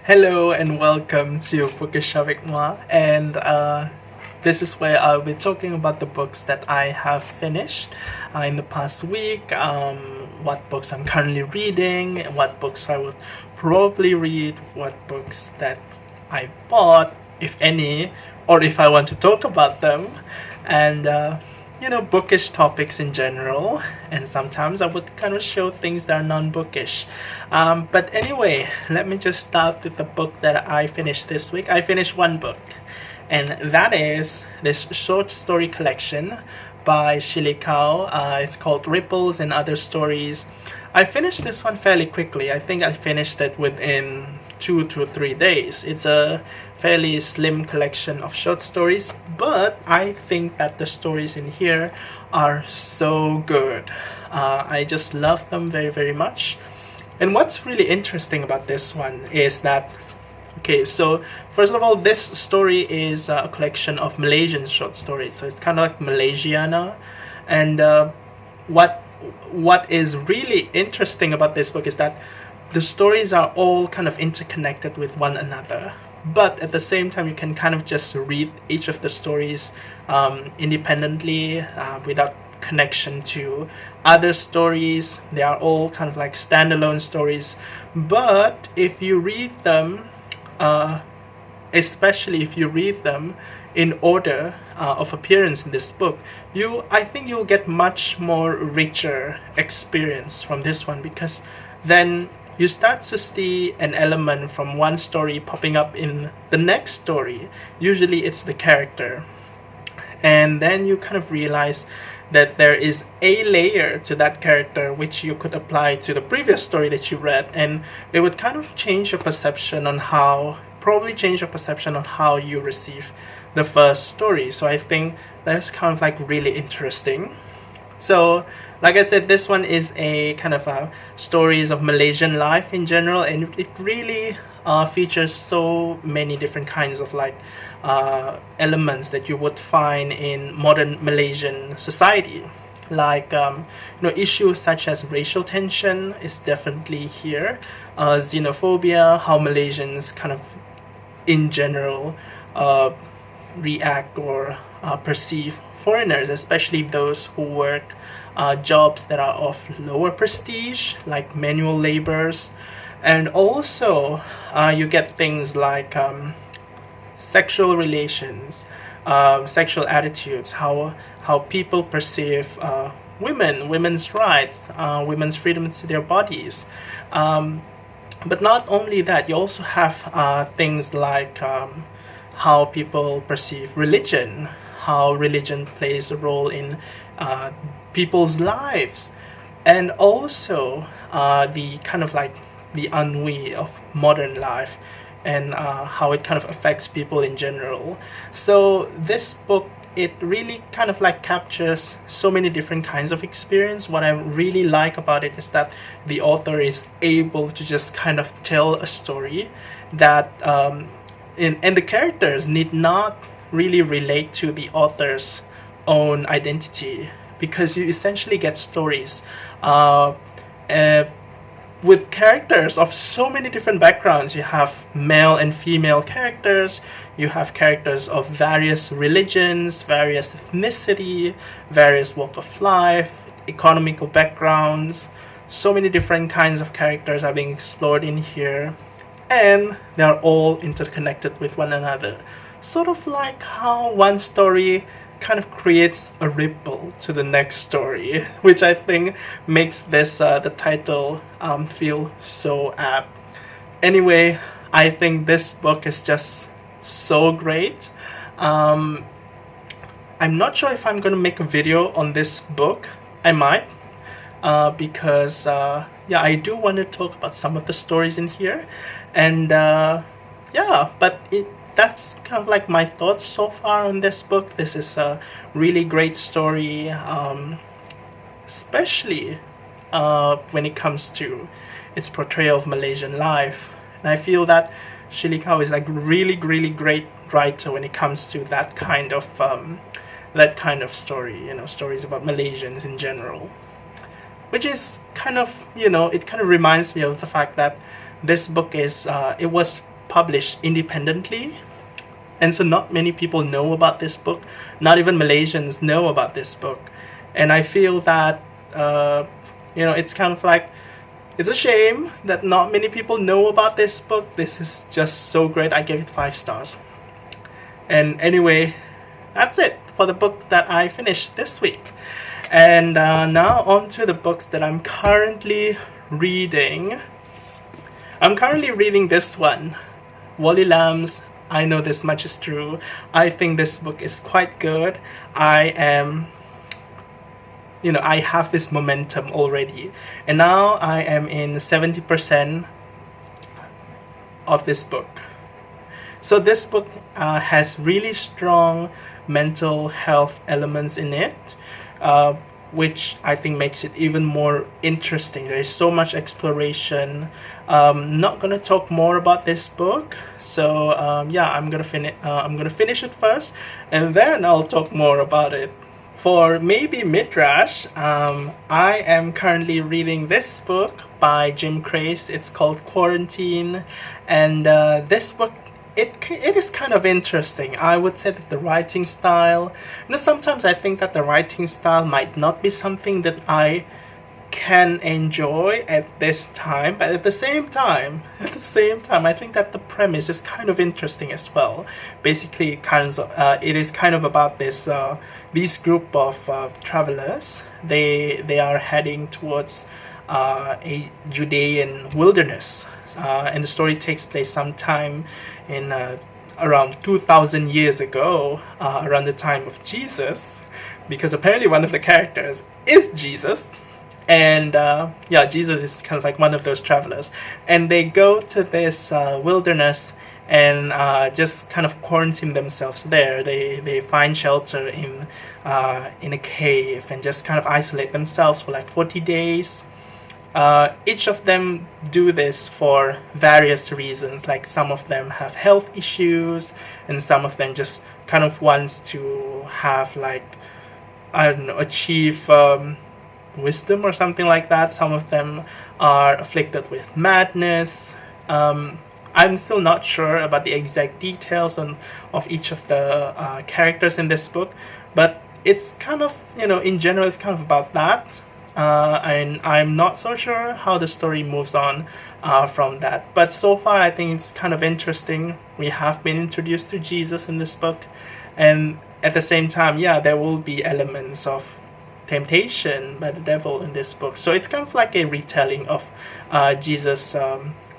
Hello and welcome to Bookish avec moi, and this is where I'll be talking about the books that I have finished in the past week, what books I'm currently reading, what books I would probably read, what books that I bought, if any, or if I want to talk about them, and bookish topics in general, and sometimes I would kind of show things that are non-bookish. But anyway, let me just start with the book that I finished this week. I finished one book, and that is this short story collection by Shih-Li. It's called Ripples and Other Stories. I finished this one fairly quickly. I think I finished it within 2 to 3 days. It's a fairly slim collection of short stories, but I think that the stories in here are so good. I just love them very, very much. And what's really interesting about this one is that, okay, so first of all, this story is a collection of Malaysian short stories. So it's kind of like Malaysiana. And what is really interesting about this book is that the stories are all kind of interconnected with one another, but at the same time you can kind of just read each of the stories independently without connection to other stories. They are all kind of like standalone stories, but if you read them, especially if you read them in order of appearance in this book, I think you'll get much more richer experience from this one, because then you start to see an element from one story popping up in the next story. Usually it's the character. And then you kind of realize that there is a layer to that character which you could apply to the previous story that you read, and it would kind of change your perception on how you receive the first story. So I think that's kind of like really interesting. So, like I said, this one is a kind of stories of Malaysian life in general, and it really features so many different kinds of elements that you would find in modern Malaysian society. Like issues such as racial tension is definitely here, xenophobia, how Malaysians kind of in general react or perceive foreigners, especially those who work jobs that are of lower prestige, like manual labors. And also you get things like sexual relations, sexual attitudes, how people perceive women's rights, women's freedoms to their bodies. But not only that, you also have things like how people perceive religion, how religion plays a role in people's lives, and also the kind of like the ennui of modern life, and how it kind of affects people in general. So this book, it really kind of like captures so many different kinds of experience. What I really like about it is that the author is able to just kind of tell a story that and the characters need not really relate to the author's own identity, because you essentially get stories with characters of so many different backgrounds. You have male and female characters, you have characters of various religions, various ethnicity, various walk of life, economical backgrounds. So many different kinds of characters are being explored in here, and they are all interconnected with one another. Sort of like how one story kind of creates a ripple to the next story, which I think makes this the title feel so apt. Anyway, I think this book is just so great. I'm not sure if I'm gonna make a video on this book. I might, because I do want to talk about some of the stories in here, and but that's kind of like my thoughts so far on this book. This is a really great story, especially when it comes to its portrayal of Malaysian life. And I feel that Shih-Li is like really, really great writer when it comes to that kind of story. Stories about Malaysians in general, which is kind of it kind of reminds me of the fact that this book is it was published independently, and so not many people know about this book. Not even Malaysians know about this book. And I feel that, it's kind of like, it's a shame that not many people know about this book. This is just so great. I gave it 5 stars. And anyway, that's it for the book that I finished this week. And now on to the books that I'm currently reading. I'm currently reading this one, Wally Lamb's I Know This Much Is True. I think this book is quite good. I have this momentum already. And now I am in 70% of this book. So this book has really strong mental health elements in it, which I think makes it even more interesting. There is so much exploration. Not gonna talk more about this book, so I'm gonna finish it first, and then I'll talk more about it. For maybe Midrash, I am currently reading this book by Jim Crace. It's called Quarantine, and this book, it is kind of interesting. I would say that the writing style, sometimes I think that the writing style might not be something that I can enjoy at this time, but at the same time, I think that the premise is kind of interesting as well. Basically, it is kind of about this group of travelers. They are heading towards a Judean wilderness, and the story takes place sometime in around 2,000 years ago, around the time of Jesus, because apparently one of the characters is Jesus. And Jesus is kind of like one of those travelers, and they go to this wilderness and just kind of quarantine themselves there. They find shelter in a cave and just kind of isolate themselves for like 40 days. Each of them do this for various reasons. Like some of them have health issues, and some of them just kind of wants to have achieve wisdom or something like that. Some of them are afflicted with madness. I'm still not sure about the exact details of each of the characters in this book, but it's kind of, in general, it's kind of about that. And I'm not so sure how the story moves on from that. But so far, I think it's kind of interesting. We have been introduced to Jesus in this book, and at the same time, there will be elements of temptation by the devil in this book. So it's kind of like a retelling of Jesus'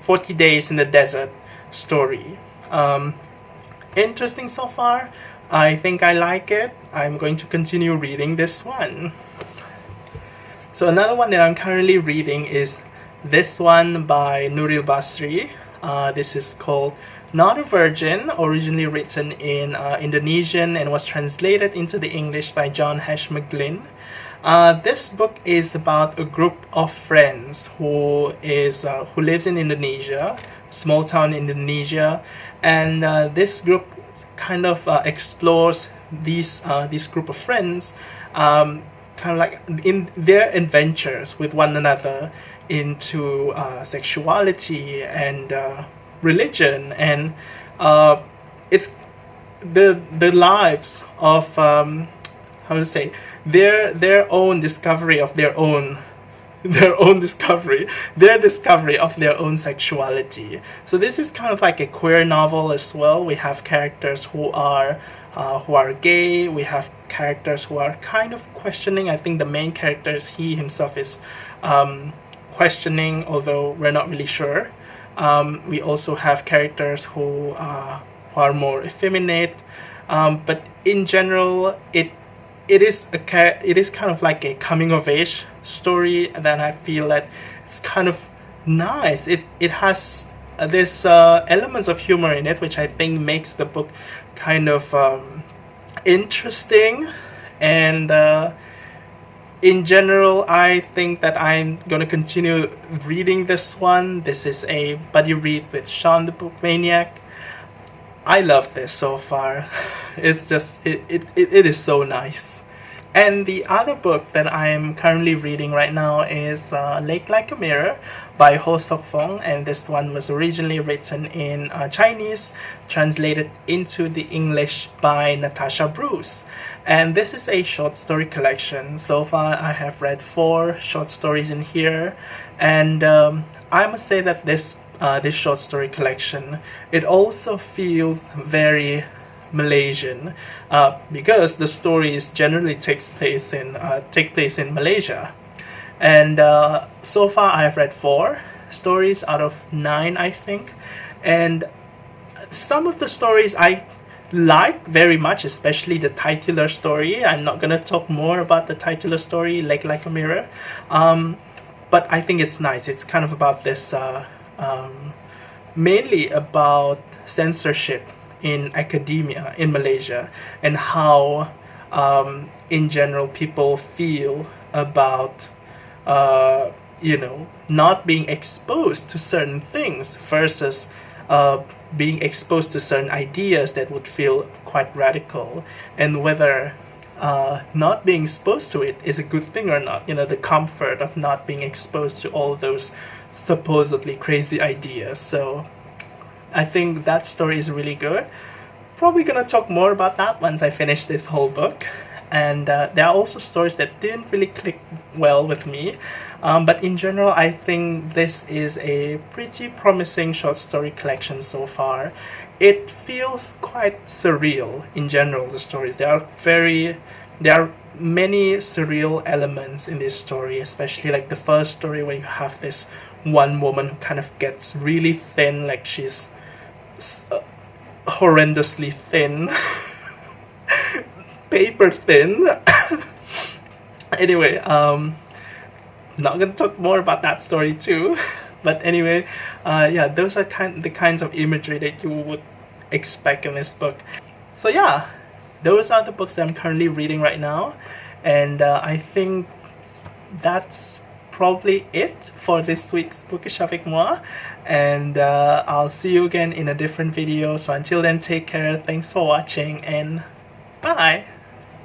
40 days in the desert story. Interesting so far. I think I like it. I'm going to continue reading this one. So another one that I'm currently reading is this one by Nuril Basri. This is called Not a Virgin, originally written in Indonesian and was translated into the English by John McGlynn. This book is about a group of friends who lives in Indonesia, small town Indonesia, and this group kind of explores these group of friends, kind of like in their adventures with one another into sexuality and religion, and it's the lives of their own discovery of their discovery of their own sexuality. So this is kind of like a queer novel as well. We have characters who are gay. We have characters who are kind of questioning. I think the main character he himself is questioning, although we're not really sure. We also have characters who are more effeminate, but in general, it is kind of like a coming of age story. And then I feel that it's kind of nice. It has this elements of humor in it, which I think makes the book kind of interesting. And in general, I think that I'm going to continue reading this one. This is a buddy read with Sean the Book Maniac. I love this so far. It's just, it is so nice. And the other book that I am currently reading right now is Lake Like a Mirror by Fong, and this one was originally written in Chinese, translated into the English by Natascha. And this is a short story collection. So far I have read 4 short stories in here, and I must say that this short story collection, it also feels very Malaysian, because the stories generally take place in Malaysia. And so far I have read 4 stories out of 9, I think, and some of the stories I like very much, especially the titular story. I'm not gonna talk more about the titular story, Like a Mirror, but I think it's nice. It's kind of about this mainly about censorship in academia in Malaysia, and how in general people feel about not being exposed to certain things versus being exposed to certain ideas that would feel quite radical, and whether not being exposed to it is a good thing or not. The comfort of not being exposed to all those supposedly crazy ideas. So I think that story is really good. Probably gonna talk more about that once I finish this whole book. And there are also stories that didn't really click well with me, but in general I think this is a pretty promising short story collection so far. It feels quite surreal in general, the stories. There are many surreal elements in this story, especially like the first story where you have this one woman who kind of gets really thin, like she's horrendously thin. Paper thin. Anyway, not gonna talk more about that story too. But anyway, yeah, those are the kinds of imagery that you would expect in this book. So yeah, those are the books that I'm currently reading right now, and I think that's probably it for this week's Bookish avec moi, and I'll see you again in a different video. So until then, take care, thanks for watching, and bye.